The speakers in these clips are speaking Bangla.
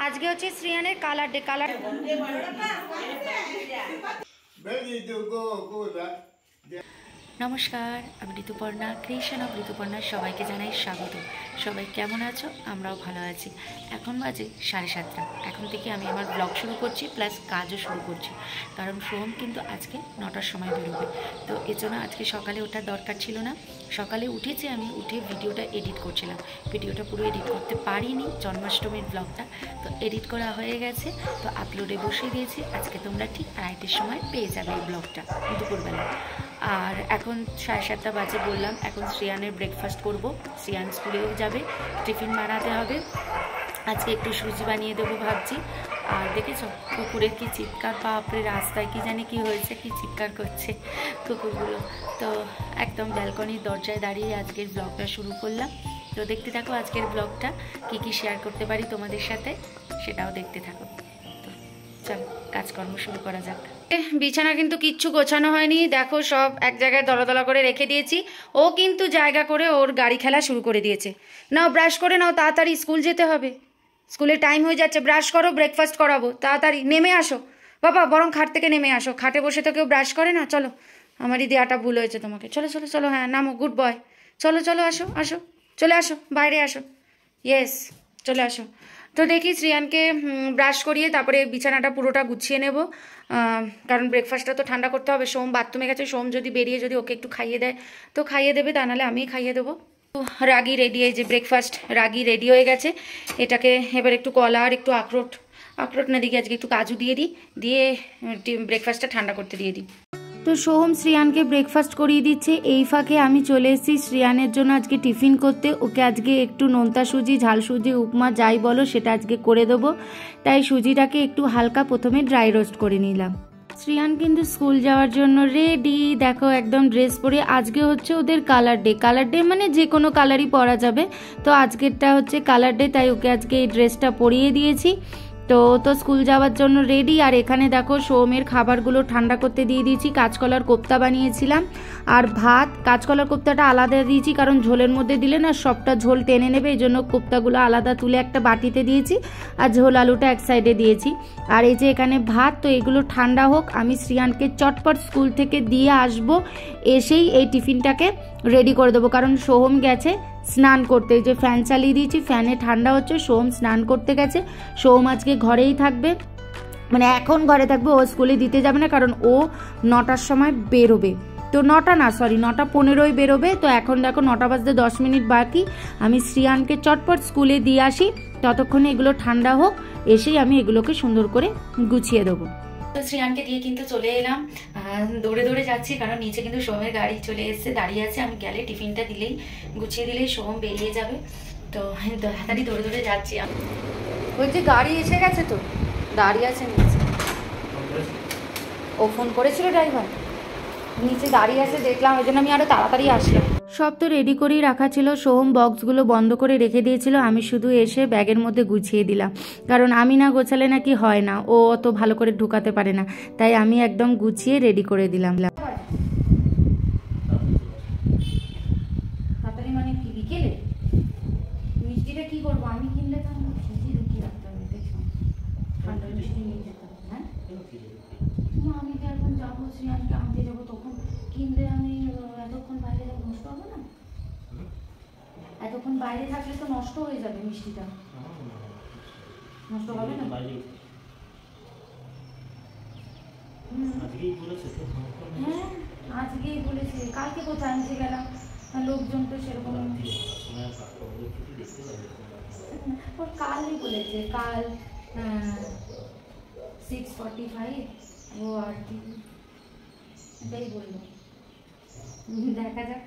আজকে হচ্ছে শ্রিয়ানের কালার ডে। কালার নমস্কার, আমি ঋতুপর্ণা, ক্রিয়েশন অফ ঋতুপর্ণা। সবাইকে জানাই স্বাগত। সবাই কেমন আছো? আমরাও ভালো আছি। এখন বাজে 7:30। এখন থেকে আমি আমার ব্লগ শুরু করছি, প্লাস কাজও শুরু করছি, কারণ সোহম কিন্তু আজকে 9টার সময় বেরোবে। তো এজন্য আজকে সকালে ওঠার দরকার ছিল না। সকালে উঠেছি, আমি উঠে ভিডিওটা এডিট করছিলাম। ভিডিওটা পুরো এডিট করতে পারিনি, জন্মাষ্টমীর ব্লগটা। তো এডিট করা হয়ে গেছে, তো আপলোডে বসিয়ে দিয়েছি। আজকে তোমরা ঠিক 2:30টার সময় পেয়ে যাবে এই ব্লগটা দুপুরবেলা। আর এখন 7:30 বাজে বললাম। এখন শ্রিয়ানের ব্রেকফাস্ট করব। শ্রিয়ান স্কুলেও যাবে, টিফিন বানাতে হবে। আজকে একটু সুজি বানিয়ে দেবো ভাবছি। আর দেখেছো কুকুরের কি চিৎকার, বাপরে রাস্তায় কি জানি কি হয়েছে, কি চিৎকার করছে কুকুরগুলো। তো একদম ব্যালকনির দরজায় দাঁড়িয়ে আজকের ব্লগটা শুরু করলাম। তো দেখতে থাকো আজকের ব্লগটা, কি শেয়ার করতে পারি তোমাদের সাথে সেটাও দেখতে থাকো। তো চলো কাজকর্ম শুরু করা যাক। বিছানা কিন্তু কিচ্ছু গোছানো হয়নি, দেখো সব এক জায়গায় দলা করে রেখে দিয়েছি। ও কিন্তু জায়গা করে ওর গাড়ি খেলা শুরু করে দিয়েছে। নাও ব্রাশ করে নাও, তাড়াতাড়ি স্কুল যেতে হবে, স্কুলের টাইম হয়ে যাচ্ছে। ব্রাশ করো, ব্রেকফাস্ট করাবো, তাড়াতাড়ি নেমে আসো বাবা। বরং খাট থেকে নেমে আসো, খাটে বসে তো কেউ ব্রাশ করে না। চলো, আমারই দেওয়াটা ভুল হয়েছে তোমাকে। চলো চলো চলো, হ্যাঁ নামো, গুড বয়। চলো চলো আসো আসো, চলে আসো, বাইরে আসো, ইয়েস চলে আসো। তো দেখি শ্রিয়ানকে ব্রাশ করিয়ে তারপরে বিছানাটা পুরোটা গুছিয়ে নেব, কারণ ব্রেকফাস্টটা তো ঠান্ডা করতে হবে। সোম বাথরুমে গেছে, সোম যদি বেরিয়ে যদি ওকে একটু খাইয়ে দেয় তো খাইয়ে দেবে, তা নাহলে আমিই খাইয়ে দেবো। রাগি রেডি, এই যে ব্রেকফাস্ট রাগি রেডি হয়ে গেছে। এটাকে এবার একটু কলা আর একটু আখরোট না দিকে আজকে একটু কাজু দিয়ে ব্রেকফাস্টটা ঠান্ডা করতে দিয়ে দিই। তো সোহম শ্রিয়ানকে ব্রেকফাস্ট করিয়ে দিচ্ছে। এই ফাঁকে আমি চলে এসেছি শ্রিয়ানের জন্য আজকে টিফিন করতে। ওকে আজকে একটু নোনতা সুজি, ঝাল সুজি, উপমা যাই বলো সেটা আজকে করে দেবো। তাই সুজিটাকে একটু হালকা প্রথমে ড্রাই রোস্ট করে নিলাম। শ্রিয়ান কিন্তু স্কুল যাওয়ার জন্য রেডি, দেখো একদম ড্রেস পরে। আজকে হচ্ছে ওদের কালার ডে। কালার ডে মানে যে কোনো কালারই পরা যাবে, তো আজকেরটা হচ্ছে কালার ডে, তাই ওকে আজকে এই ড্রেসটা পরিয়ে দিয়েছি। তো স্কুল যাওয়ার জন্য রেডি। আর এখানে দেখো সোমের খাবারগুলো ঠান্ডা করতে দিয়ে দিয়েছি। কাঁচকলার কোপ্তা বানিয়েছিলাম আর ভাত। কাঁচকলার কোপ্তাটা আলাদা দিয়েছি, কারণ ঝোলের মধ্যে দিলে না সবটা ঝোল টেনে নেবে, এই জন্য কোপ্তাগুলো আলাদা তুলে একটা বাটিতে দিয়েছি, আর ঝোল আলুটা এক সাইডে দিয়েছি। আর এই যে এখানে ভাত। তো এগুলো ঠান্ডা হোক, আমি শ্রিয়ানকে চটপট স্কুল থেকে দিয়ে আসবো। এসেই এই টিফিনটাকে রেডি করে দেবো, কারণ সোহম গেছে স্নান করতে। যে ফ্যান চালিয়ে দিয়েছি, ফ্যানে ঠান্ডা হচ্ছে। সোহম স্নান করতে গেছে। সোহম আজকে ঘরেই থাকবে, মানে এখন ঘরে থাকবে, ও স্কুলে দিতে যাবে না, কারণ ও 9টার সময় বেরোবে। তো 9:15 বেরোবে। তো এখন দেখো 9টা বাজতে 10 মিনিট বাকি। আমি শ্রিয়ানকে চটপট স্কুলে দিয়ে আসি, ততক্ষণে এগুলো ঠান্ডা হোক। এসেই আমি এগুলোকে সুন্দর করে গুছিয়ে দেবো। তো শ্রিয়ানকে দিয়ে কিন্তু চলে এলাম, দৌড়ে যাচ্ছি, কারণ নিচে কিন্তু সোহমের গাড়ি চলে এসেছে, দাঁড়িয়ে আছে। আমি গেলে টিফিনটা দিলেই, গুছিয়ে দিলেই সোহম বেরিয়ে যাবে। তো তাড়াতাড়ি দৌড়ে যাচ্ছি। বলছি গাড়ি এসে গেছে, তো দাঁড়িয়ে আছে নিচে। ও ফোন করেছিল ড্রাইভার, নিচে দাঁড়িয়ে আছে দেখলাম, ওই জন্য আমি আরও তাড়াতাড়ি আসলাম। সব তো রেডি করেই রাখা ছিল। সোহম বক্সগুলো বন্ধ করে রেখে দিয়েছিল, আমি শুধু এসে ব্যাগের মধ্যে গুছিয়ে দিলাম, কারণ আমি না গোছালে নাকি হয় না, ও অত ভালো করে ঢুকাতে পারে না, তাই আমি একদম গুছিয়ে রেডি করে দিলাম। তাড়াতাড়ি মানে কি বিকেলে মিষ্টিটা কি করবো? আমি কিনলে তো আমি ফ্রিজে ঢুকিয়ে রাখতে হবে, দেখো ঠান্ডা মিষ্টি নিয়ে যেতে হবে। হ্যাঁ আমি তো এখন যাবো, শ্রিয়ানকে আনতে যাবো, তখন কিনলে আমি এতক্ষণ বাইরে যাবো, নষ্ট হবে না? এতক্ষণ বাইরে থাকলে তো নষ্ট হয়ে যাবে মিষ্টিটা। নষ্ট হবে না? হ্যাঁ আজকেই বলেছে, কালকে কোথায় আনতে গেলাম, লোকজন তো সেরকম। ওর কালই বলেছে, কাল 6:45 ও আর কি এটাই বললো। দেখা যাক,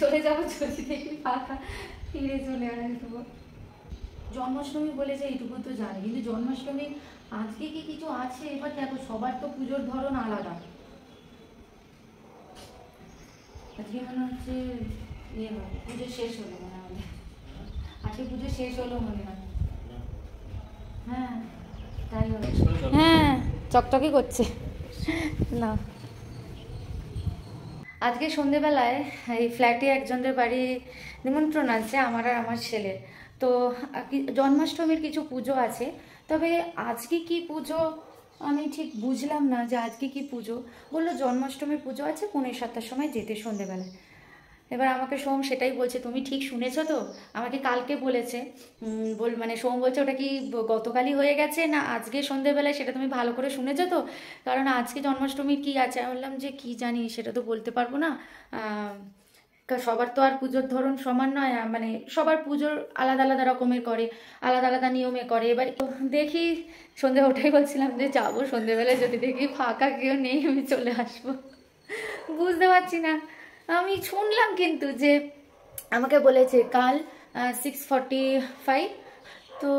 চলে যাবো যদি দেখি ফাঁকা, ফিরে চলে আসবো। জন্মাষ্টমী বলেছে এইটুকু তো জানি, কিন্তু জন্মাষ্টমী আজকে কি কিছু আছে? এবার দেখো সবার তো পুজোর ধরন আলাদা। আজকে মনে হচ্ছে পুজো শেষ হলো মনে হয়, আজকে পুজো শেষ হলো মনে হয়। হ্যাঁ তাই হচ্ছে, হ্যাঁ চকচকে করছে না। আজকে সন্ধেবেলায় এই ফ্ল্যাটে একজনদের বাড়ি নিমন্ত্রণ আছে, আমার আর আমার ছেলের। তো তো জন্মাষ্টমীর কিছু পুজো আছে, তবে আজকে কি পুজো আমি ঠিক বুঝলাম না যে আজকে কি পুজো। বললো জন্মাষ্টমীর পুজো আছে 7:45-র সময় যেতে সন্ধেবেলায়। এবার আমাকে সোম সেটাই বলছে, তুমি ঠিক শুনেছো তো? আমাকে কালকে বলেছে, মানে সোম বলছে ওটা কি গতকালই হয়ে গেছে না আজকে সন্ধেবেলায়, সেটা তুমি ভালো করে শুনেছো তো? কারণ আজকে জন্মাষ্টমীর কি আছে। আমি বললাম যে কি জানি, সেটা তো বলতে পারবো না। সবার তো আর পুজোর ধরন সমান নয়, মানে সবার পুজোর আলাদা আলাদা রকমের করে, আলাদা আলাদা নিয়মে করে। এবার দেখি সন্ধে, ওটাই বলছিলাম যে যাবো সন্ধেবেলায়, যদি দেখি ফাঁকা কেউ নেই আমি চলে আসবো। বুঝতে পারছি না। আমি শুনলাম কিন্তু যে আমাকে বলেছে কাল 6:45, তো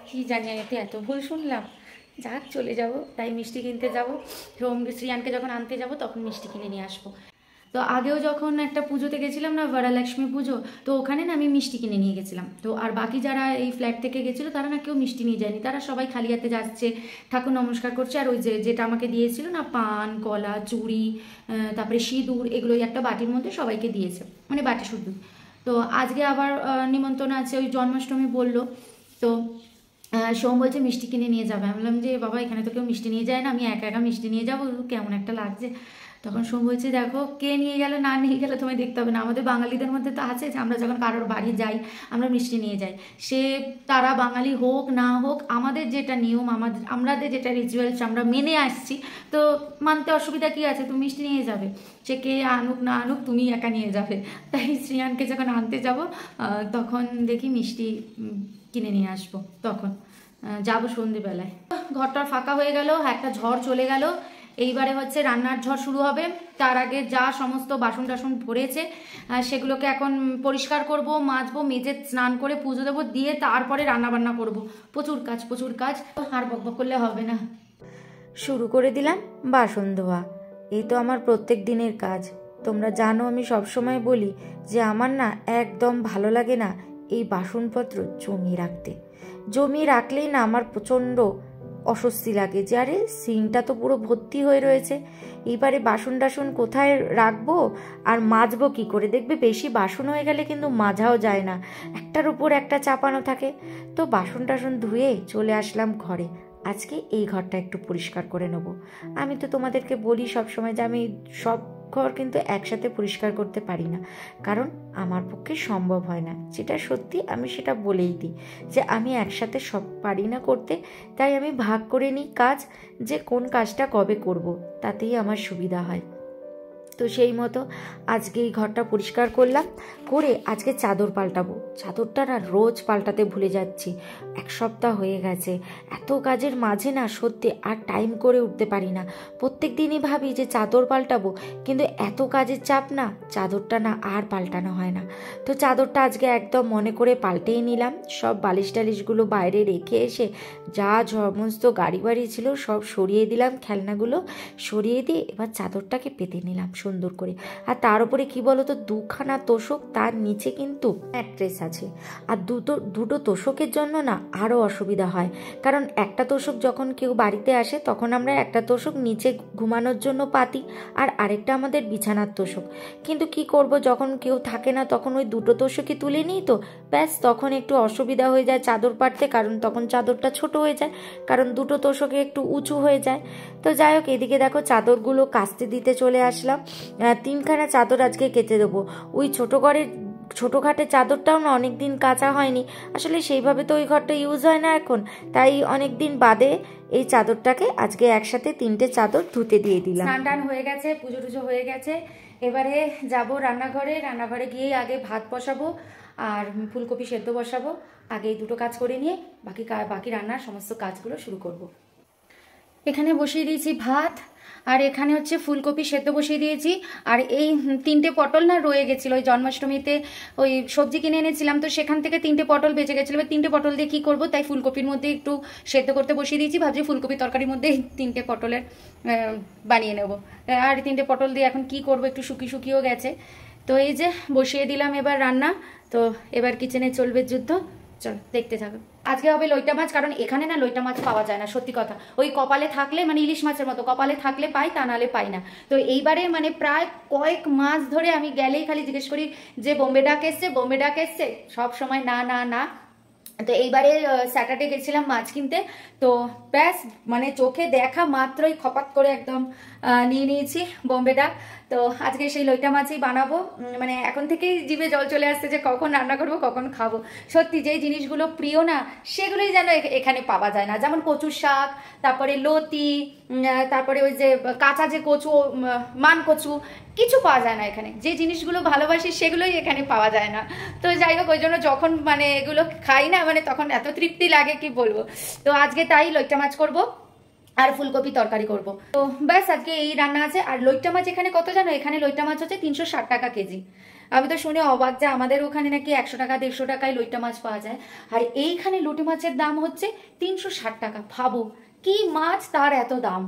কি জানি এতে এত ভুল শুনলাম। যাক, চলে যাব, তাই মিষ্টি কিনতে যাব। শ্রিয়ানকে যখন আনতে যাব তখন মিষ্টি কিনে নিয়ে আসবো। তো আগেও যখন একটা পুজোতে গেছিলাম না, বরলক্ষ্মী পুজো, তো ওখানে না আমি মিষ্টি কিনে নিয়ে গেছিলাম। তো আর বাকি যারা এই ফ্ল্যাট থেকে গেছিলো তারা না কেউ মিষ্টি নিয়ে যায়নি, তারা সবাই খালি হাতে যাচ্ছে, ঠাকুর নমস্কার করছে। আর ওই যেটা আমাকে দিয়েছিল না, পান, কলা, চুড়ি, তারপরে সিঁদুর, এগুলোই একটা বাটির মধ্যে সবাইকে দিয়েছে, মানে বাটি শুদ্ধ। তো আজকে আবার নিমন্ত্রণ আছে, ওই জন্মাষ্টমী বললো। তো সোম বলছে মিষ্টি কিনে নিয়ে যাবে। আমি বললাম যে বাবা এখানে তো কেউ মিষ্টি নিয়ে যায় না, আমি একা একা মিষ্টি নিয়ে যাবো, কেমন একটা লাগছে। তখন সোম বলছে দেখো কে নিয়ে গেলে না নিয়ে গেলে তোমায় দেখতে হবে না, আমাদের বাঙালিদের মধ্যে তো আছে যে আমরা যখন কারোর বাড়ি যাই আমরা মিষ্টি নিয়ে যাই, সে তারা বাঙালি হোক না হোক, আমাদের যেটা নিয়ম, আমাদের যেটা রিচুয়ালস আমরা মেনে আসছি, তো মানতে অসুবিধা কি আছে, তুমি মিষ্টি নিয়ে যাবে, সে কে আনুক না আনুক তুমি একা নিয়ে যাবে। তাই শ্রিয়ানকে যখন আনতে যাব তখন দেখি মিষ্টি কিনে নিয়ে আসবো, তখন যাবো সন্ধেবেলায়। ঘরটার ফাঁকা হয়ে গেল, একটা ঝড় চলে গেল। এইবারে হচ্ছে রান্নার ঝড় শুরু হবে। তার আগে যা সমস্ত বাসন টাসন ভরেছে সেগুলোকে এখন পরিষ্কার করব, মাজবো, মেজে স্নান করে পুজো দেবো, দিয়ে তারপরে রান্না বান্না করব। প্রচুর কাজ, প্রচুর কাজ, আর বকবক করলে হবে না। শুরু করে দিলাম বাসন ধোয়া। এই তো আমার প্রত্যেক দিনের কাজ। তোমরা জানো আমি সবসময় বলি যে আমার না একদম ভালো লাগে না এই বাসনপত্র জমিয়ে রাখতে। জমিয়ে রাখলেই না আমার প্রচণ্ড অস্বস্তি লাগে যে আরে সিঙ্কটা তো পুরো ভর্তি হয়ে রয়েছে, এইবারে বাসন টাসন কোথায় রাখবো আর মাজবো কি করে। দেখবে বেশি বাসন হয়ে গেলে কিন্তু মাজাও যায় না, একটার উপর একটা চাপানো থাকে। তো বাসন টাসন ধুয়ে চলে আসলাম ঘরে। আজকে এই ঘরটা একটু পরিষ্কার করে নেব। আমি তো তোমাদেরকে বলি সবসময় যে আমি সব ঘর কিন্তু একসাথে পরিষ্কার করতে পারি না, কারণ আমার পক্ষে সম্ভব হয় না। যেটা সত্যি আমি সেটা বলেই দিই যে আমি একসাথে সব পারি না করতে, তাই আমি ভাগ করে নিই কাজ, যে কোন কাজটা কবে করব, তাতেই আমার সুবিধা হয়। তো সেই মতো আজকে এই ঘরটা পরিষ্কার করলাম, করে আজকে চাদর পাল্টাবো। চাদরটা না রোজ পাল্টাতে ভুলে যাচ্ছি, 1 সপ্তাহ হয়ে গেছে। এত কাজের মাঝে না সত্যি আর টাইম করে উঠতে পারি না। প্রত্যেক দিনই ভাবি যে চাদর পাল্টাবো, কিন্তু এত কাজের চাপ না, চাদরটা না আর পাল্টানো হয় না। তো চাদরটা আজকে একদম মনে করে পাল্টেই নিলাম। সব বালিশ টালিশগুলো বাইরে রেখে এসে যা সমস্ত গাড়ি বাড়ি ছিল সব সরিয়ে দিলাম, খেলনাগুলো সরিয়ে দিয়ে এবার চাদরটাকে পেতে নিলাম সুন্দর করে। আর তার উপরে কি বলতো, 2খানা তোষক, তার নিচে কিন্তু ম্যাট্রেস আছে। আর দুটো তোষকের জন্য না আরও অসুবিধা হয়, কারণ একটা তোষক যখন কেউ বাড়িতে আসে তখন আমরা একটা তোষক নিচে ঘুমানোর জন্য পাতি, আর আরেকটা আমাদের বিছানার তোষক। কিন্তু কি করব, যখন কেউ থাকে না তখন ওই 2টো তোষকই তুলে নিই, তো ব্যাস তখন একটু অসুবিধা হয়ে যায় চাদর পাড়তে, কারণ তখন চাদরটা ছোট হয়ে যায়, কারণ 2টো তোষকে একটু উঁচু হয়ে যায়। তো যাই হোক, এদিকে দেখো চাদরগুলো কাচতে দিতে চলে আসলাম। 3খানা চাদর আজকে কেচে দেবো। ওই ছোটোখাটে চাদরটাও না অনেক দিন কাচা হয়নি, আসলে সেইভাবে তো ওই ঘরটা ইউজ হয় না এখন, তাই অনেক দিন বাদে এই চাদরটাকে আজকে একসাথে 3টে চাদর ধুতে দিয়ে দিলাম। স্নান টান হয়ে গেছে, পুজো টুজো হয়ে গেছে, এবারে যাব রান্নাঘরে গিয়ে আগে ভাত বসাবো আর ফুলকপি সেদ্ধ বসাবো। আগে এই 2টো কাজ করে নিয়ে বাকি রান্নার সমস্ত কাজগুলো শুরু করব। এখানে বসিয়ে দিয়েছি ভাত, আর এখানে হচ্ছে ফুলকপি সেদ্ধ বসিয়ে দিয়েছি। আর এই 3টে পটল না রয়ে গেছিলো, ওই জন্মাষ্টমীতে ওই সবজি কিনে এনেছিলাম, তো সেখান থেকে 3টে পটল বেঁচে গেছিলো। এবার 3টে পটল দিয়ে কী করবো, তাই ফুলকপির মধ্যে একটু সেদ্ধ করতে বসিয়ে দিয়েছি। ভাবছি ফুলকপির তরকারির মধ্যে 3টে পটলের বানিয়ে নেব। আর 3টে পটল দিয়ে এখন কি করব, একটু শুকিয়েও গেছে। তো এই যে বসিয়ে দিলাম এবার রান্না। তো এবার কিচেনে চলবে যুদ্ধ, চলো দেখতে থাকো। আজকে হবে লইটা মাছ, কারণ এখানে না লইটা মাছ পাওয়া যায় না, সত্যি কথা। ওই কপালে থাকলে মানে ইলিশ মাছের মতো কপালে থাকলে পাই, তা নাহলে পাই না। তো এইবারে মানে প্রায় কয়েক মাস ধরে আমি গেলেই খালি জিজ্ঞেস করি যে বোম্বে ডাক এসছে, বোম্বে ডাক এসছে, সব সময় না না না। তো এইবারে স্যাটারডে গেছিলাম মাছ কিনতে, তো ব্যাস মানে চোখে দেখা মাত্রই খপাত করে একদম নিয়ে নিয়েছি বোম্বে ডাক। তো আজকে সেই লইটা মাছই বানাবো, মানে এখন থেকেই জিভে জল চলে আসছে যে কখন রান্না করব কখন খাবো। সত্যি যেই জিনিসগুলো প্রিয় না সেগুলোই যেন এখানে পাওয়া যায় না, যেমন কচুর শাক, তারপরে লতি, তারপরে ওই যে কাঁচা যে কচু, মান কচু, কিছু পাওয়া যায় না এখানে। যে জিনিসগুলো ভালোবাসি সেগুলোই এখানে পাওয়া যায় না। তো যাই হোক, ওই জন্য যখন মানে এগুলো খাই না মানে তখন এত তৃপ্তি লাগে কি বলবো। তো আজকে তাই লইটা মাছ করবো আর ফুলকপি তরকারি করব। তো ব্যাস আজকে এই রান্না আছে। আর লইটা মাছ এখানে কত জানো? এখানে লইটা মাছ হচ্ছে 360 টাকা কেজি। আমি তো শুনে অবাক যে আমাদের ওখানে নাকি 100 টাকা 150 টাকায় লইটা মাছ পাওয়া যায়, আর এইখানে লইটা মাছের দাম হচ্ছে 360 টাকা। ভাবো কি মাছ তার এত দাম।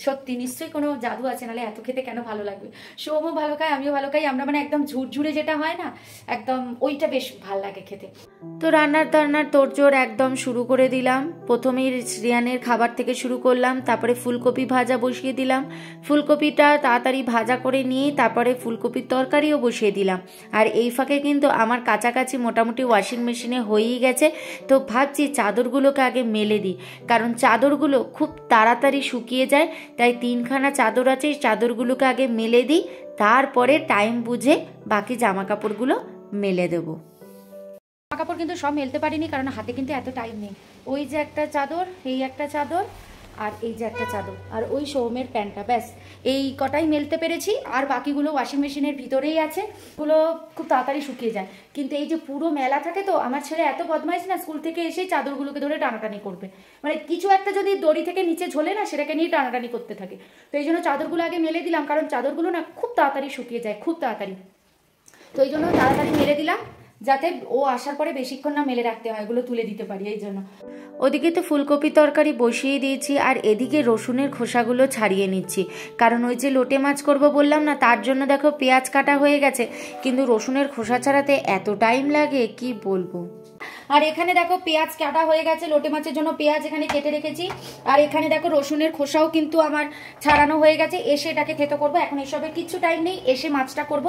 সত্যি নিশ্চয়ই কোনো জাদু আছে, নাহলে এত খেতে কেন ভালো লাগবে। সোমও ভালো খায়, আমিও ভালো খাই, আমরা মানে একদম ঝুরঝুরে যেটা হয় না, একদম ওইটা বেশ ভালো লাগে খেতে। তো রান্নার তোড়জোড় একদম শুরু করে দিলাম। প্রথমেই শ্রিয়ানের খাবার থেকে শুরু করলাম, তারপরে ফুলকপি ভাজা বসিয়ে দিলাম। ফুলকপিটা তাড়াতাড়ি ভাজা করে নিয়ে তারপরে ফুলকপির তরকারিও বসিয়ে দিলাম। আর এই ফাঁকে কিন্তু আমার কাছাকাছি মোটামুটি ওয়াশিং মেশিনে হয়েই গেছে। তো ভাবছি চাদরগুলোকে আগে মেলে দিই, কারণ চাদরগুলো খুব তাড়াতাড়ি শুকিয়ে যায়। তাই 3খানা চাদর আছে, চাদরগুলোকে আগে মেলে দিই, তারপরে টাইম বুঝে বাকি জামা কাপড়গুলো মেলে দেবো। জামা কাপড় কিন্তু সব মেলতে পারিনি, কারণ হাতে কিন্তু এত টাইম নেই। ওই যে একটা চাদর, এই একটা চাদর, আর এই যে একটা চাদর, আর ওই সৌমের প্যান্টটা, ব্যাস এই কটাই মেলতে পেরেছি। আর বাকিগুলো ওয়াশিং মেশিনের ভিতরেই আছে, ওগুলো খুব তাড়াতাড়ি শুকিয়ে যায়। কিন্তু এই যে পুরো মেলা থাকে, তো আমার ছেলে এত বদমাইশ না, স্কুল থেকে এসেই চাদরগুলোকে ধরে টানাটানি করবে। মানে কিছু একটা যদি দড়ি থেকে নিচে ঝোলে না, সেটাকে নিয়ে টানাটানি করতে থাকে। তো এই জন্য চাদরগুলো আগে মেলে দিলাম, কারণ চাদরগুলো না খুব তাড়াতাড়ি শুকিয়ে যায়, খুব তাড়াতাড়ি। তো এই জন্য তাড়াতাড়ি মেলে দিলাম, যাতে ও আসার পরে বেশিক্ষণ না মেলে রাখতে হয়, এগুলো তুলে দিতে পারি এই জন্য। ওদিকে তো ফুলকপি তরকারি বসিয়ে দিয়েছি, আর এদিকে রসুনের খোসাগুলো ছাড়িয়ে নিচ্ছি, কারণ ওই যে লোটে মাছ করব বললাম না, তার জন্য দেখো পেঁয়াজ কাটা হয়ে গেছে, কিন্তু রসুনের খোসা ছাড়াতে এত টাইম লাগে কি বলবো। আর এখানে দেখো পেঁয়াজ কাটা হয়ে গেছে, লোটে মাছের জন্য পেঁয়াজ এখানে কেটে রেখেছি। আর এখানে দেখো রসুনের খোসাও কিন্তু আমার ছাড়ানো হয়ে গেছে। এসে এটাকে খেতে করবো, এখন এসবের কিছু টাইম নেই, এসে মাছটা করব।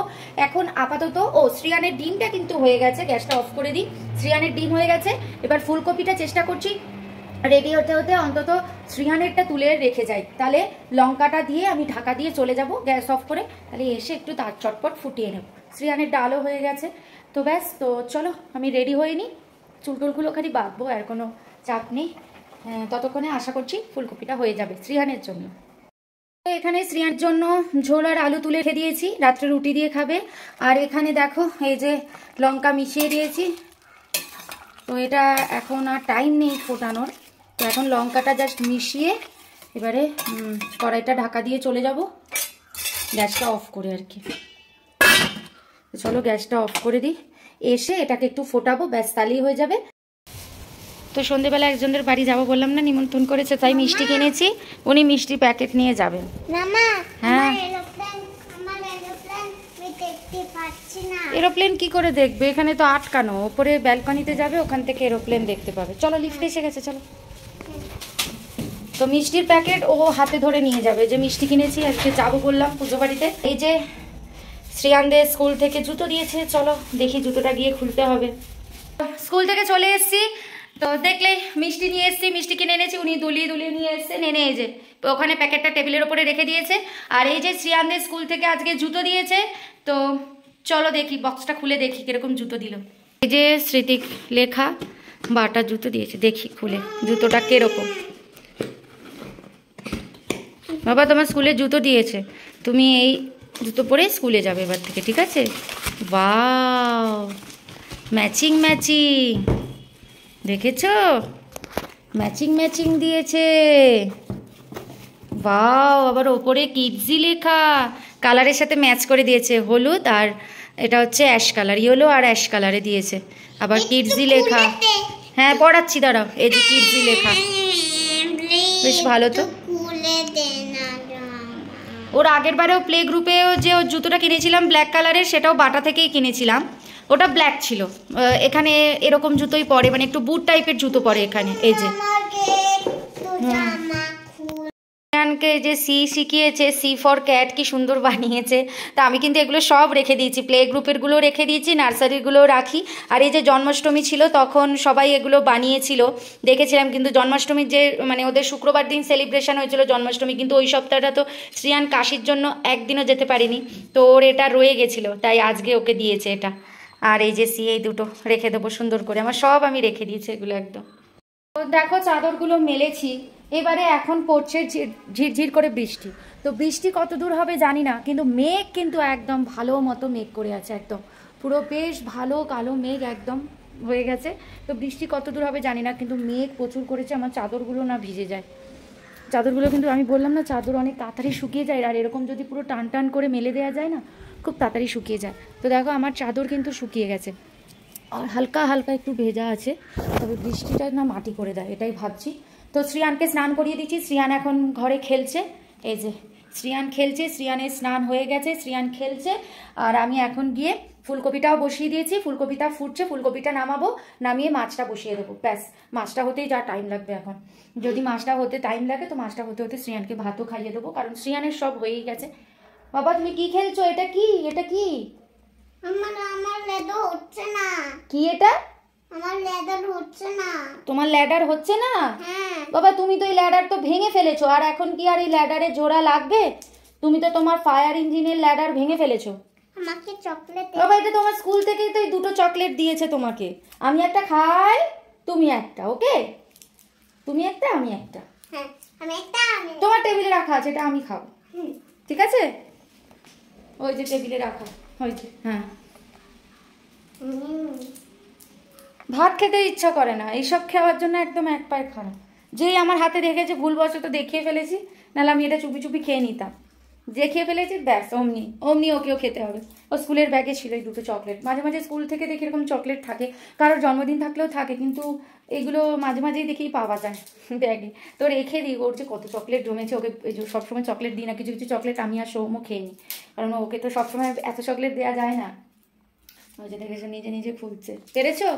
এখন আপাতত শ্রিয়ানের ডিমটা কিন্তু হয়ে গেছে, গ্যাসটা অফ করে দিই। শ্রিয়ানের ডিম হয়ে গেছে, এবার ফুলকপিটা চেষ্টা করছি রেডি হতে হতে অন্তত শ্রিয়ানেরটা তুলে রেখে যাই, তাহলে লঙ্কাটা দিয়ে আমি ঢাকা দিয়ে চলে যাব গ্যাস অফ করে, তাহলে এসে একটু তার চটপট ফুটিয়ে নেব। শ্রিয়ানের ডালও হয়ে গেছে। তো ব্যাস, তো চলো আমি রেডি হয়ে নিই, চুলটুলগুলো খালি বাঁধবো, আর কোনো চাপ নেই। ততক্ষণে আশা করছি ফুলকপিটা হয়ে যাবে শ্রিয়ানের জন্য। এখানে শ্রিয়ার জন্য ঝোল আর আলু তুলে রেখে দিয়েছি, রাত্রে রুটি দিয়ে খাবে। আর এখানে দেখো এই যে লঙ্কা মিশিয়ে দিয়েছি। তো এটা এখন আর টাইম নেই ফোটানোর, তো এখন লঙ্কাটা জাস্ট মিশিয়ে এবারে কড়াইটা ঢাকা দিয়ে চলে যাব, গ্যাসটা অফ করে আর কি। চলো গ্যাসটা অফ করে দিই, এসে এটাকে একটু ফোটাবো, ব্যাস তাহলেই হয়ে যাবে। তো সন্ধেবেলা একজনের বাড়ি যাবো বললাম না, নিমন্ত্রণ করেছে, তাই মিষ্টি কিনেছি, উনি মিষ্টি প্যাকেট নিয়ে যাবেন। হ্যাঁ, এরোপ্লেন কি করে দেখবে, এখানে তো আটকানো, ওপরে ব্যালকনিতে যাবে, ওখান থেকে এরোপ্লেন দেখতে পাবে। চলো লিফটে এসে গেছে, চলো। তো মিষ্টির প্যাকেট ও হাতে ধরে নিয়ে যাবে, যে মিষ্টি কিনেছি, আজকে যাবো বললাম পুজো বাড়িতে। এই যে শ্রিয়ানদের স্কুল থেকে জুতো দিয়েছে, চলো দেখি জুতোটা গিয়ে খুলতে হবে। স্কুল থেকে চলে এসেছি, তো দেখলে মিষ্টি নিয়ে এসেছি, মিষ্টি কিনে এনেছি, উনি দুলিয়ে দুলিয়ে নিয়ে এসছে, নেনে এই যে ওখানে প্যাকেটটা টেবিলের ওপরে রেখে দিয়েছে। আর এই যে শ্রিয়ানদের স্কুল থেকে আজকে জুতো দিয়েছে, তো চলো দেখি বক্সটা খুলে দেখি কিরকম জুতো দিল। এই যে স্মৃতি লেখা বাটা জুতো দিয়েছে, দেখি খুলে জুতোটা কিরকম। বাবা তোমার স্কুলে জুতো দিয়েছে, তুমি এই জুতো পরে স্কুলে যাবে এবার থেকে, ঠিক আছে? বাও, ম্যাচিং ম্যাচিং, দেখেছো? ম্যাচিং ম্যাচিং দিয়েছে। বাও, আবার ওপরে কিডজি লেখা, কালারের সাথে ম্যাচ করে দিয়েছে, হলুদ আর এটা হচ্ছে অ্যাশ কালার, ইয়েলো আর অ্যাশ কালারে দিয়েছে। আবার কিডজি লেখা, হ্যাঁ পড়াচ্ছি দাঁড়াও, এই যে কিডজি লেখা, বেশ ভালো। তো ওর আগের বারেও প্লে গ্রুপেও যে ওর জুতোটা কিনেছিলাম ব্ল্যাক কালারের, সেটাও বাটা থেকেই কিনেছিলাম। ওটা ব্ল্যাক ছিল। এখানে এরকম জুতোই পরে, মানে একটু বুট টাইপের জুতো পরে এখানে। এই যে কে যে সি শিখিয়েছে, সি ফর ক্যাট, কি সুন্দর বানিয়েছে। তা আমি কিন্তু এগুলো সব রেখে দিয়েছি, প্লে গ্রুপেরগুলো রেখে দিয়েছি, নার্সারিগুলোও রাখি। আর এই যে জন্মাষ্টমী ছিল তখন সবাই এগুলো বানিয়েছিল, দেখেছিলাম। কিন্তু জন্মাষ্টমীর যে মানে ওদের শুক্রবার দিন সেলিব্রেশন হয়েছিল জন্মাষ্টমী, কিন্তু ওই সপ্তাহটা তো শ্রিয়ান কাশির জন্য একদিনও যেতে পারিনি, তো ওর এটা রয়ে গেছিলো, তাই আজকে ওকে দিয়েছে এটা। আর এই যে সি, এই দুটো রেখে দেবো সুন্দর করে, আমার সব আমি রেখে দিয়েছি এগুলো একদম। তো দেখো চাদরগুলো মেলেছি, এবারে এখন পড়ছে ঝিরঝির করে বৃষ্টি। তো বৃষ্টি কত দূর হবে জানি না, কিন্তু মেঘ কিন্তু একদম ভালো মতো মেঘ করে আছে, একদম পুরো বেশ ভালো কালো মেঘ একদম হয়ে গেছে। তো বৃষ্টি কত দূর হবে জানি না, কিন্তু মেঘ প্রচুর করেছে, আমার চাদরগুলো না ভিজে যায়। চাদরগুলো কিন্তু আমি বললাম না, চাদর অনেক তাড়াতাড়ি শুকিয়ে যায়, আর এরকম যদি পুরো টান টান করে মেলে দেওয়া যায় না, খুব তাড়াতাড়ি শুকিয়ে যায়। তো দেখো আমার চাদর কিন্তু শুকিয়ে গেছে, আর হালকা হালকা একটু ভেজা আছে, তবে বৃষ্টিটা না মাটি করে দেয়, এটাই ভাবছি। তো শ্রিয়ানকে স্নান করিয়ে দিচ্ছি, শ্রিয়ান এখন ঘরে খেলছে। এই যে শ্রিয়ান খেলছে, শ্রিয়ানের স্নান হয়ে গেছে, শ্রিয়ান খেলছে। আর আমি এখন গিয়ে ফুলকপিটাও বসিয়ে দিয়েছি, ফুলকপিটা ফুটছে, ফুলকপিটা নামাবো, নামিয়ে মাছটা বসিয়ে দেবো, ব্যাস। মাছটা হতেই যা টাইম লাগবে এখন, যদি মাছটা হতে টাইম লাগে তো মাছটা হতে হতে শ্রিয়ানকে ভাতও খাইয়ে দেবো, কারণ শ্রিয়ানের সব হয়েই গেছে। বাবা তুমি কি খেলছো? এটা কি, এটা কি? আমার লেদার হচ্ছে না। কি এটা? আমার লেদার হচ্ছে না। তোমার ল্যাডার হচ্ছে না? হ্যাঁ বাবা তুমি তো এই ল্যাডার তো ভেঙে ফেলেছো, আর এখন কি আর এই ল্যাডারে জোড়া লাগবে? তুমি তো তোমার ফায়ার ইঞ্জিনের ল্যাডার ভেঙে ফেলেছো। আমাকে চকলেট। বাবা এটা তোমার স্কুল থেকেই তো এই দুটো চকলেট দিয়েছে তোমাকে, আমি একটা খাই, তুমি একটা, ওকে? তুমি একটা, আমি একটা। হ্যাঁ আমি একটা। তোমার টেবিলে রাখা আছে, এটা আমি খাবো, ঠিক আছে? ওই যে টেবিলে রাখা, ওই যে। হ্যাঁ ভাত খেতে ইচ্ছা করে না, এইসব খাওয়ার জন্য একদম এক পায়ে খারাপ। যেই আমার হাতে দেখেছে ভুলবশত দেখিয়ে ফেলেছি, নাহলে আমি এটা চুপি চুপি খেয়ে নিতাম। দেখিয়ে ফেলেছি, ব্যাস অমনি অমনি ওকেও খেতে হবে। ও স্কুলের ব্যাগে ছিল এই দুটো চকলেট, মাঝে মাঝে স্কুল থেকে দেখি এরকম চকলেট থাকে, কারোর জন্মদিন থাকলেও থাকে, কিন্তু এগুলো মাঝে মাঝেই দেখেই পাওয়া যায় ব্যাগে। তো রেখে দিই, ওর যে কত চকলেট জমেছে, ওকে সবসময় চকলেট দিই না, কিছু কিছু চকলেট আমি আর সৌম্য খেয়ে নিই, কারণ ওকে তো সবসময় এত চকলেট দেওয়া যায় না। ওই যে দেখেছো নিজে নিজে ফুলছে, পেরেছো?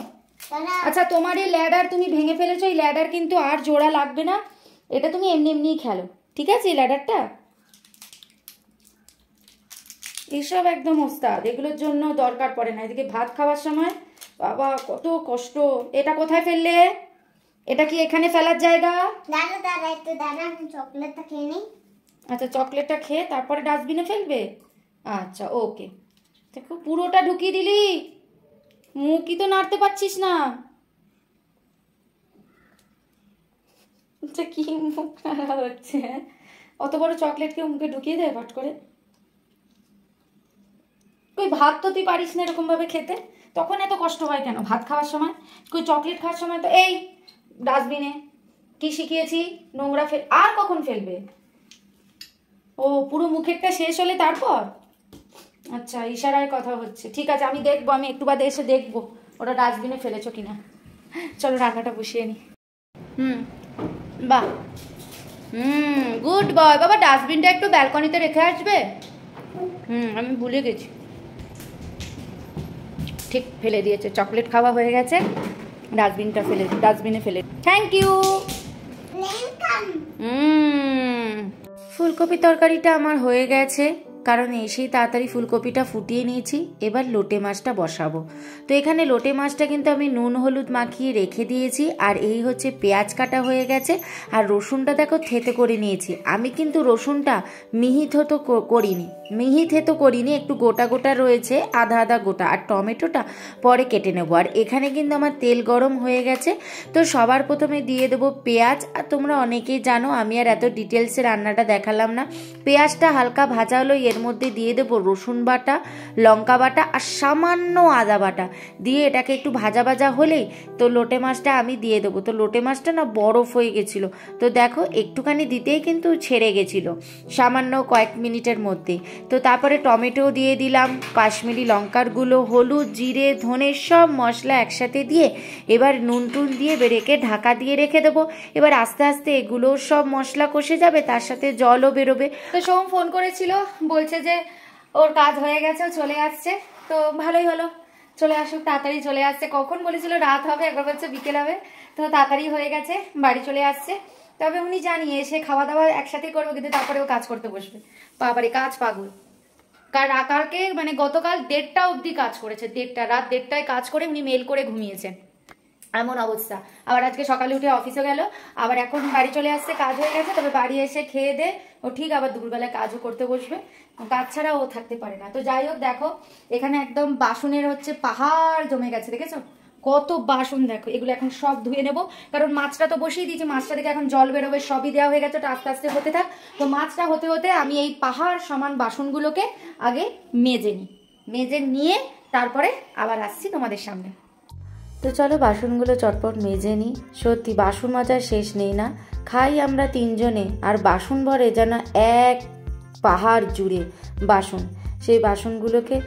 আচ্ছা তোমার এই ল্যাডার তুমি ভেঙে ফেলেছো, এই ল্যাডার কিন্তু আর জোড়া লাগবে না, এটা তুমি এমনি এমনিই খেলো, ঠিক আছে? এই ল্যাডারটা, এইসব একদম ওস্তাদ, এগুলোর জন্য দরকার পড়ে না। এদিকে ভাত খাওয়ার সময় বাবা কত কষ্ট। এটা কোথায় ফেললে? এটা কি এখানে ফেলার জায়গা? দাদা দাদা একটু দাদা, আমি চকলেটটা খেয়ে নিই। আচ্ছা চকলেটটা খেয়ে তারপরে ডাস্টবিনে ফেলবে? আচ্ছা ওকে। দেখো পুরোটা ঢুকিয়ে দিলি, মুখই তো নাড়তে পারছিস না। কি মুখ নাড়া হচ্ছে? অত বড় চকলেটকে মুখে ঢুকিয়ে দেয় পাট করে? কই ভাত তো তুই পারিস না এরকম ভাবে খেতে, তখন এত কষ্ট হয় কেন ভাত খাওয়ার সময়? কই চকলেট খাওয়ার সময় তো এই ডাস্টবিনে। কি শিখিয়েছি? নোংরা আর কখন ফেলবে? ও পুরো মুখেরটা শেষ হলে তারপর? আচ্ছা ইশারায় কথা হচ্ছে, ঠিক আছে আমি দেখবো, আমি একটু বাদে এসে দেখবো ওটা ডাস্টবিনে ফেলেছো কিনা। চলো রান্নাটা বসিয়ে নি। বাহ গুড বয়। বাবা ডাস্টবিনটা একটু ব্যালকনিতে রেখে আসবে? আমি ভুলে গেছি। ঠিক ফেলে দিয়েছে, চকলেট খাওয়া হয়ে গেছে, ডাস্টবিনে ফেলে। Thank you. ফুলকপি তরকারিটা আমার হয়ে গেছে, কারণ এসেই তাড়াতাড়ি ফুলকপিটা ফুটিয়ে নিয়েছি। এবার লোটে মাছটা বসাবো। তো এখানে লোটে মাছটা কিন্তু আমি নুন হলুদ মাখিয়ে রেখে দিয়েছি, আর এই হচ্ছে পেঁয়াজ কাটা হয়ে গেছে, আর রসুনটা দেখো থেতো করে নিয়েছি। আমি কিন্তু রসুনটা মিহি থেতো করিনি, একটু গোটা গোটা রয়েছে, আধা আধা গোটা। আর টমেটোটা পরে কেটে নেবো। আর এখানে কিন্তু আমার তেল গরম হয়ে গেছে, তো সবার প্রথমে দিয়ে দেবো পেঁয়াজ। আর তোমরা অনেকেই জানো, আমি আর এত ডিটেলসে রান্নাটা দেখালাম না। পেঁয়াজটা হালকা ভাজা হলো, এর মধ্যে দিয়ে দেবো রসুন বাটা, লঙ্কা বাটা আর সামান্য আদা বাটা দিয়ে এটাকে একটু ভাজা ভাজা হলেই তো লোটে মাছটা আমি দিয়ে দেবো। তো লোটে মাছটা না বরফ হয়ে গেছিলো, তো দেখো একটুখানি দিতেই কিন্তু ছেড়ে গেছিলো সামান্য কয়েক মিনিটের মধ্যে। তো তারপরে টমেটো দিয়ে দিলাম, কাশ্মীরি লঙ্কার গুঁড়ো, হলুদ, জিরে, ধনে সব মশলা একসাথে দিয়ে এবার নুন টুন দিয়ে রেখে ঢাকা দিয়ে রেখে দেবো। এবার আস্তে আস্তে এগুলো সব মশলা কষে যাবে, তার সাথে জলও বেরোবে। তো সোম ফোন করেছিল, বলছে যে ওর কাজ হয়ে গেছে, চলে আসছে, তো ভালোই হলো। চলে আসুক, তাড়াতাড়ি চলে আসছে। কখন বলেছিল রাত হবে, একবার বলছে বিকেল হবে, তো তাড়াতাড়ি হয়ে গেছে, বাড়ি চলে আসছে। তবে উনি জানি এসে খাওয়া দাওয়া একসাথে করবো, কিন্তু তারপরেও কাজ করতে বসবে। বাবারে কাজ পাগল। কালকে মানে গতকাল 1:30 অবধি কাজ করেছে, 1:30 রাত 1:30টায় কাজ করে উনি মেল করে ঘুমিয়েছেন, এমন অবস্থা। আবার আজকে সকালে উঠে অফিসে গেল, আবার এখন বাড়ি চলে আসছে, কাজ হয়ে গেছে। তবে বাড়ি এসে খেয়ে দে ও ঠিক আবার দুপুরবেলায় কাজও করতে বসবে, কাজ ছাড়া ও থাকতে পারে না। তো যাই হোক, দেখো এখানে একদম বাসনের হচ্ছে পাহাড় জমে গেছে, দেখেছো কত বাসন। দেখো এগুলো এখন সব ধুয়ে নেবো, কারণ মাছটা তো বসিয়ে দিয়েছি, মাছটা থেকে এখন জল বেরোবে, সবই দেওয়া হয়ে গেছে, ওটা আস্তে আস্তে হতে থাক। তো মাছটা হতে হতে আমি এই পাহাড় সমান বাসনগুলোকে আগে মেজে নিয়ে তারপরে আবার আসছি তোমাদের সামনে। তো চলো বাসনগুলো চটপট মেজে নিই। সত্যি বাসন মাজার শেষ নেই না, খাই আমরা 3 জনে, আর বাসন ভরে যেন এক পাহাড় জুড়ে বাসন। সেই বাসনগুলোকে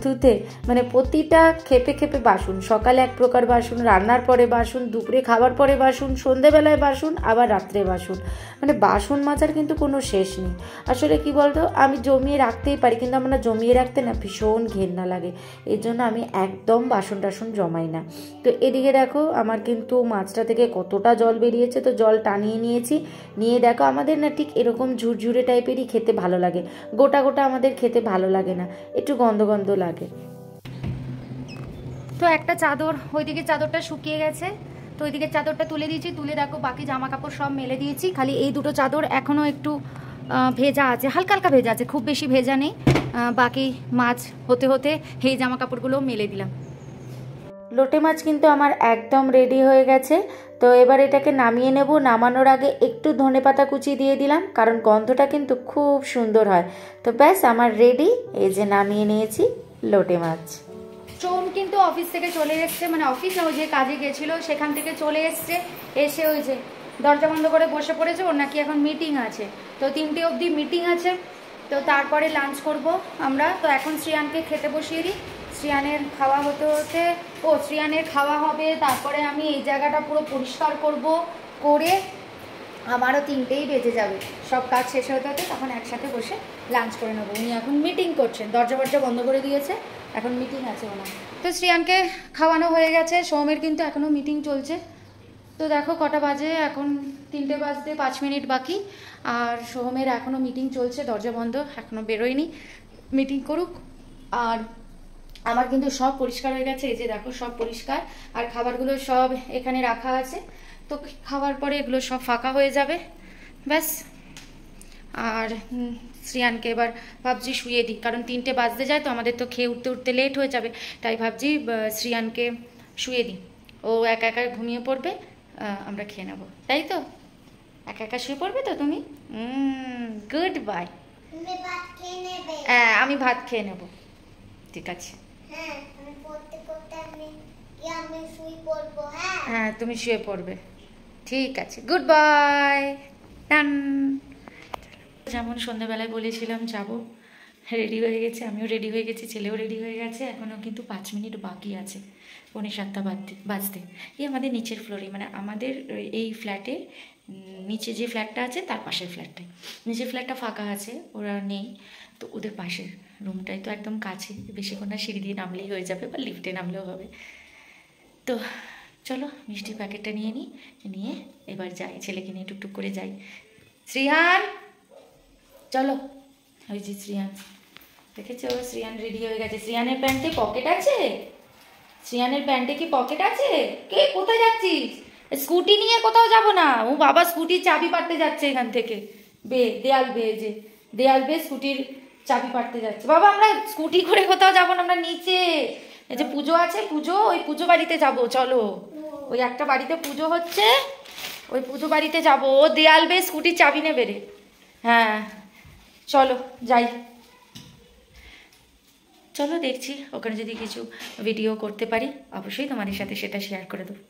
ধুতে মানে প্রতিটা খেপে বাসন। সকালে এক প্রকার বাসন, রান্নার পরে বাসন, দুপুরে খাবার পরে বাসন, সন্ধেবেলায় বাসন, আবার রাত্রে বাসন। মানে বাসন মাজার কিন্তু কোনো শেষ নেই। আসলে কি বলতো, আমি জমিয়ে রাখতেই পারি, কিন্তু আমার না জমিয়ে রাখতে না ভীষণ ঘেন্না লাগে, এই জন্য আমি একদম বাসন টাসন জমাই না। তো এদিকে দেখো আমার কিন্তু মাছটা থেকে কতটা জল বেরিয়েছে, তো জল টানিয়ে নিয়েছি। নিয়ে দেখো আমাদের না ঠিক এরকম ঝুরঝুরে টাইপেরই খেতে ভালো লাগে, গোটা গোটা আমাদের খেতে ভালো লাগে না, একটু গন্ধ গন্ধ লাগে। তো একটা চাদর, ওইদিকে চাদরটা শুকিয়ে গেছে, তো ওইদিকে চাদরটা তুলে দিয়েছি, তুলে দেখো বাকি জামা কাপড় সব মেলে দিয়েছি। খালি এই দুটো চাদর এখনও একটু ভেজা আছে, হালকা হালকা ভেজা আছে, খুব বেশি ভেজা নেই। বাকি মাছ হতে হতে এই জামা কাপড়গুলো মেলে দিলাম। লোটে মাছ কিন্তু আমার একদম রেডি হয়ে গেছে। তো এবার এটাকে নামিয়ে নেব। নামানোর আগে একটু ধনেপাতা কুচি দিয়ে দিলাম, কারণ গন্ধটা কিন্তু খুব সুন্দর হয়। তো ব্যাস আমার রেডি, এই যে নামিয়ে নিয়েছি লোটে মাছ। সোম কিন্তু অফিস থেকে চলে এসছে, মানে অফিসে ও যে কাজে গেছিল সেখান থেকে চলে এসছে, এসে ওই যে দরজা বন্ধ করে বসে পড়েছে, ওর নাকি এখন মিটিং আছে, তো 3টে অবধি মিটিং আছে। তো তারপরে লাঞ্চ করব আমরা। তো এখন শ্রিয়ানকে খেতে বসিয়ে দিই, শ্রিয়ানের খাওয়া শ্রিয়ানের খাওয়া হবে, তারপরে আমি এই জায়গাটা পুরো পরিষ্কার করে আমারও 3টেই বেজে যাবে, সব কাজ শেষ হতে হতে তখন একসাথে বসে লাঞ্চ করে নেবো। উনি এখন মিটিং করছেন, দরজা বন্ধ করে দিয়েছে, এখন মিটিং আছে ওনার। তো শ্রিয়ানকে খাওয়ানো হয়ে গেছে, সৌমের কিন্তু এখনও মিটিং চলছে। তো দেখো কটা বাজে, এখন 3টে বাজতে 5 মিনিট বাকি, আর সোহমের এখনও মিটিং চলছে, দরজা বন্ধ, এখনও বেরোয়নি, মিটিং করুক। আর আমার কিন্তু সব পরিষ্কার হয়ে গেছে, এই যে দেখো সব পরিষ্কার, আর খাবারগুলো সব এখানে রাখা আছে। তো খাওয়ার পরে এগুলো সব ফাঁকা হয়ে যাবে, ব্যাস। আর শ্রিয়ানকে এবার ভাবছি শুয়ে দিই, কারণ 3টে বাজতে যায়, তো আমাদের তো খেয়ে উঠতে লেট হয়ে যাবে, তাই ভাবছি শ্রিয়ানকে শুয়ে দিই, ও একা একা ঘুমিয়ে পড়বে, আমরা খেয়ে নেবো, তাই তো? একা একা শুয়ে পড়বে তো তুমি? Good bye. হ্যাঁ আমি ভাত খেয়ে নেব, ঠিক আছে। হ্যাঁ তুমি শুয়ে পড়বে, ঠিক আছে, গুড বাই। টান। যেমন সন্ধ্যাবেলায় বলেছিলাম যাব, রেডি হয়ে গেছে, আমিও রেডি হয়ে গেছি, ছেলেও রেডি হয়ে গেছে। এখনও কিন্তু 5 মিনিট বাকি আছে 6:45 বাজতে। এই আমাদের নিচের ফ্লোরে, মানে আমাদের এই ফ্ল্যাটে নিচে যে ফ্ল্যাটটা আছে তার পাশের ফ্ল্যাটটায়, নিচের ফ্ল্যাটটা ফাঁকা আছে, ওরা নেই, তো ওদের পাশের রুমটাই তো একদম কাছে, বেশিক্ষণ না, সিঁড়ি দিয়ে নামলেই হয়ে যাবে, বা লিফটে নামলেও হবে। তো চলো মিষ্টির প্যাকেটটা নিয়ে এবার যাই, ছেলেকে নিয়ে টুকটুক করে যাই। শ্রিয়ান চলো, ওই যে শ্রিয়ান, দেখেছো শ্রিয়ান রেডি হয়ে গেছে। শ্রিয়ানের প্যান্টে পকেট আছে? শ্রিয়ানের প্যান্টে কি পকেট আছে? কে কোথায় যাচ্ছিস? স্কুটি নিয়ে কোথাও যাব না, ও বাবা স্কুটির চাবি পাড়তে যাচ্ছে এখান থেকে, দেয়াল বেয়ে স্কুটির চাবি পাড়তে যাচ্ছে। বাবা আমরা স্কুটি করে কোথাও যাবো না, আমরা নিচে এই যে পুজো আছে, ওই পুজো বাড়িতে যাব, চলো, ওই একটা বাড়িতে পুজো হচ্ছে, ওই পুজো বাড়িতে যাবো। ও দেয়াল বেয়ে স্কুটির চাবি নেবে রে। হ্যাঁ চলো যাই, চলো দেখছি ওখানে যদি কিছু ভিডিও করতে পারি অবশ্যই তোমাদের সাথে সেটা শেয়ার করে দেবো।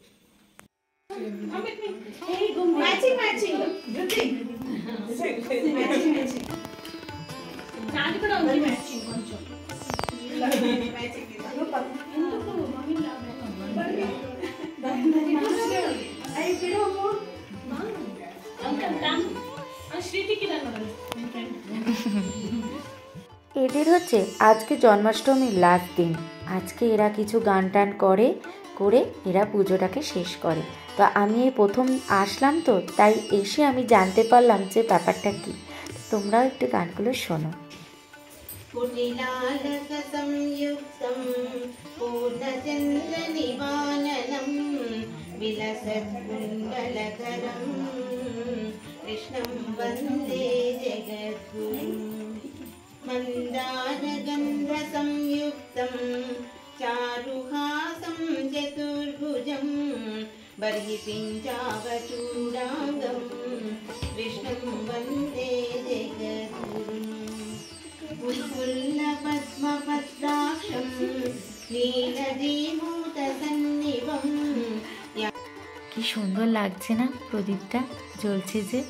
এদের হচ্ছে আজকে জন্মাষ্টমীর লাস্ট দিন। আজকে এরা কিছু গান টান করে এরা পুজোটাকে শেষ করে। তো আমি এই প্রথম আসলাম, তো তাই এসে আমি জানতে পারলাম যে ব্যাপারটা কী। তোমরাও একটু গানগুলো শোনো। कुटिलालकसंयुक्तं पूर्णचन्द्रनिवाननं विलसत्कुण्डलकरं कृष्णं वन्दे जगद्गुरुं मन्दारगन्धसंयुक्तं चारुहासं चतुर्भुजं बर्हिपिञ्चावचूडाङ्गं विष्णुं वन्दे जगद्गुरुम् उत्फुल्लपद्मपत्राक्षं नीलजीमूतसन्निभं। কি সুন্দর লাগছে না প্রদীপটা জ্বলছে যে,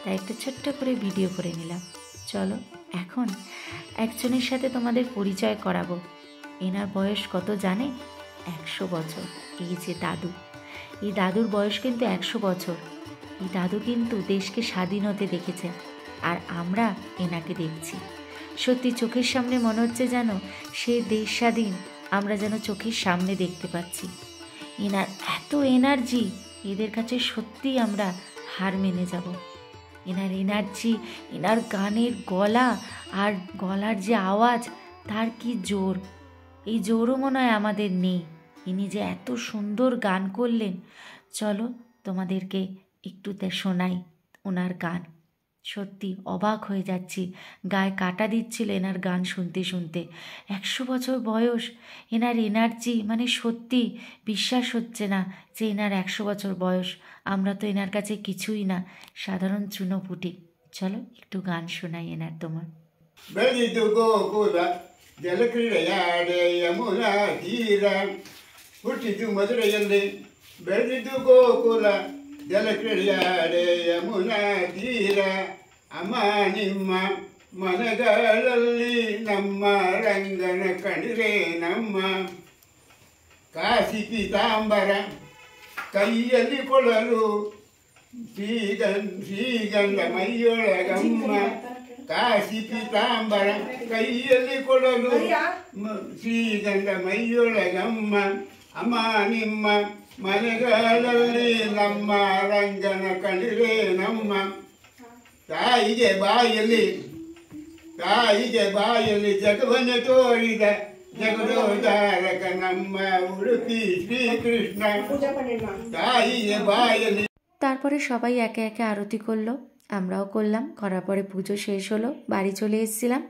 তাই একটা ছোট্ট করে ভিডিও করে নিলাম। চলো এখন একজনের সাথে তোমাদের পরিচয় করাবো। এনার বয়স কত জানে? 100 বছর। এই যে দাদু, এই দাদুর বয়স কিন্তু 100 বছর। এই দাদু কিন্তু দেশকে স্বাধীন হতে দেখেছেন, আর আমরা এনাকে দেখছি। সত্যি চোখের সামনে মনে হচ্ছে যেন সে দেশ স্বাধীন আমরা যেন চোখের সামনে দেখতে পাচ্ছি। এনার এত এনার্জি, এদের কাছে সত্যিই আমরা হার মেনে যাব। এনার এনার্জি, এনার গানের গলা আর গলার যে আওয়াজ, তার কি জোর! এই জোরও মনে হয় আমাদের নেই। ইনি যে এত সুন্দর গান করলেন, চলো তোমাদেরকে একটু শোনাই ওনার গান। সত্যি অবাক হয়ে যাচ্ছি, গায়ে কাটা দিচ্ছিল এনার গান শুনতে শুনতে। 100 বছর বয়স, এনার এনার্জি, মানে সত্যি বিশ্বাস হচ্ছে না যে এনার 100 বছর বয়স। আমরা তো এনার কাছে কিছুই না, সাধারণ চুনোপুটি। চলো একটু গান শোনাই এনার তোমার। ಬೆಳೆದಿದ್ದು ಗೋಕುಲ ಜಲಕ್ರೀಡೆಯಾಡೆ ಯಮುನಾ ತೀರ ಹುಟ್ಟಿದ್ದು ಮಧುರೆಯಲ್ಲಿ ಬೆಳೆದಿದ್ದು ಗೋಕುಲ ಜಲಕ್ರೀಡೆಯಾಡೆ ಯಮುನಾ ತೀರ ಅಮ್ಮ ನಿಮ್ಮ ಮನಗಳಲ್ಲಿ ನಮ್ಮ ರಂಗನ ಕಣಿರೆ ನಮ್ಮ ಕಾಶಿ ಪೀತಾಂಬರ ಕೈಯಲ್ಲಿ ಕೊಳಲು ಶ್ರೀಗಂಧ ಮೈಯೊಳಗಮ್ಮ ಕಾಶಿ ಪೀತಾಂಬರ ಕೈಯಲ್ಲಿ ಕೊಡಲು ಶ್ರೀಗಂಧ ಮೈಯೊಳಗಮ್ಮ ಅಮ್ಮ ನಿಮ್ಮ ಮನೆಗಳಲ್ಲಿ ನಮ್ಮ ರಂಗನ ಕಣಿರೆ ನಮ್ಮ ತಾಯಿಗೆ ಬಾಯಲ್ಲಿ ಜಗವನ್ನು ತೋರಿದ ಜಗದೋದಾರಕ ನಮ್ಮ ಉಡುಪಿ ಶ್ರೀಕೃಷ್ಣ ತಾಯಿಗೆ ಬಾಯಲ್ಲಿ। তারপরে সবাই একে একে আরতি করলো, আমরাও করলাম। করার পরে পুজো শেষ হলো, বাড়ি চলে এসেছিলাম।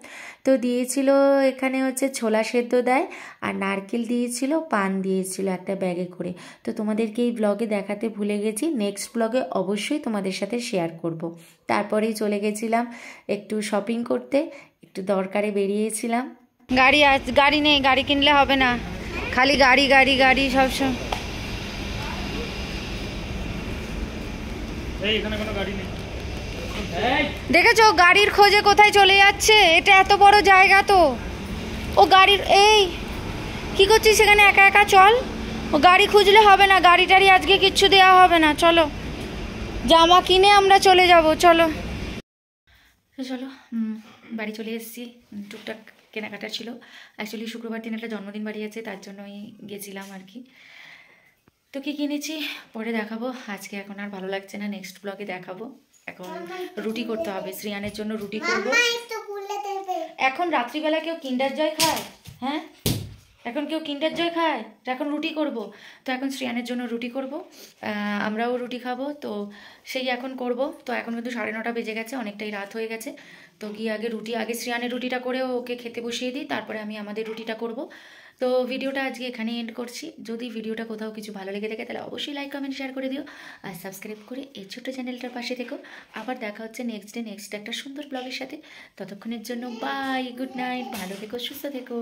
তো দিয়েছিল এখানে হচ্ছে ছোলা সেদ্ধ দেয়, আর নারকেল দিয়েছিল, পান দিয়েছিল একটা ব্যাগে করে। তো তোমাদেরকে এই ব্লগে দেখাতে ভুলে গেছি, নেক্সট ব্লগে অবশ্যই তোমাদের সাথে শেয়ার করব। তারপরেই চলে গেছিলাম একটু শপিং করতে, একটু দরকারে বেরিয়েছিলাম। গাড়ি নেই, গাড়ি কিনলে হবে না, খালি গাড়ি সবসময়। দেখেছো গাড়ির খোঁজে কোথায় চলে যাচ্ছে? এটা এত বড় জায়গা তো, ও গাড়ির এই কি করছিস সেখানে একা একা? চল, ও গাড়ি খুঁজলে হবে না, গাড়ি টাড়ি আজকে কিচ্ছু দেওয়া হবে না। চলো জামা কিনে আমরা চলে যাব। চলো বাড়ি চলে এসেছি। টুকটাক কেনাকাটা ছিল, অ্যাকচুয়ালি শুক্রবার দিন একটা জন্মদিন বাড়ি আছে, তার জন্যই গেছিলাম আর কি। তো কি কিনেছি পরে দেখাবো, আজকে এখন আর ভালো লাগছে না, নেক্সট ব্লগে দেখাবো। এখন রুটি করতে হবে, শ্রিয়ানের জন্য রুটি করবো। এখন রাত্রিবেলা কেউ কিন্ডার জয় খায়? হ্যাঁ, এখন কেউ কিন্ডার জয় খায়? তো এখন রুটি করব, তো এখন শ্রিয়ানের জন্য রুটি করব, আমরাও রুটি খাবো। তো সেই এখন করব। তো এখন কিন্তু 9:30 বেজে গেছে, অনেকটাই রাত হয়ে গেছে। তো গিয়ে আগে শ্রিয়ানের রুটিটা করে ওকে খেতে বসিয়ে দিই, তারপরে আমি আমাদের রুটিটা করব। তো ভিডিওটা আজকে এখানে এন্ড করছি। যদি ভিডিওটা কোথাও কিছু ভালো লেগে থাকে তাহলে অবশ্যই লাইক কমেন্ট শেয়ার করে দিও, আর সাবস্ক্রাইব করে এই ছোট্ট চ্যানেলটার পাশে থেকো। আবার দেখা হচ্ছে নেক্সট একটা সুন্দর ব্লগের সাথে। ততক্ষণের জন্য বাই, গুড নাইট, ভালো থেকো, সুস্থ থেকো।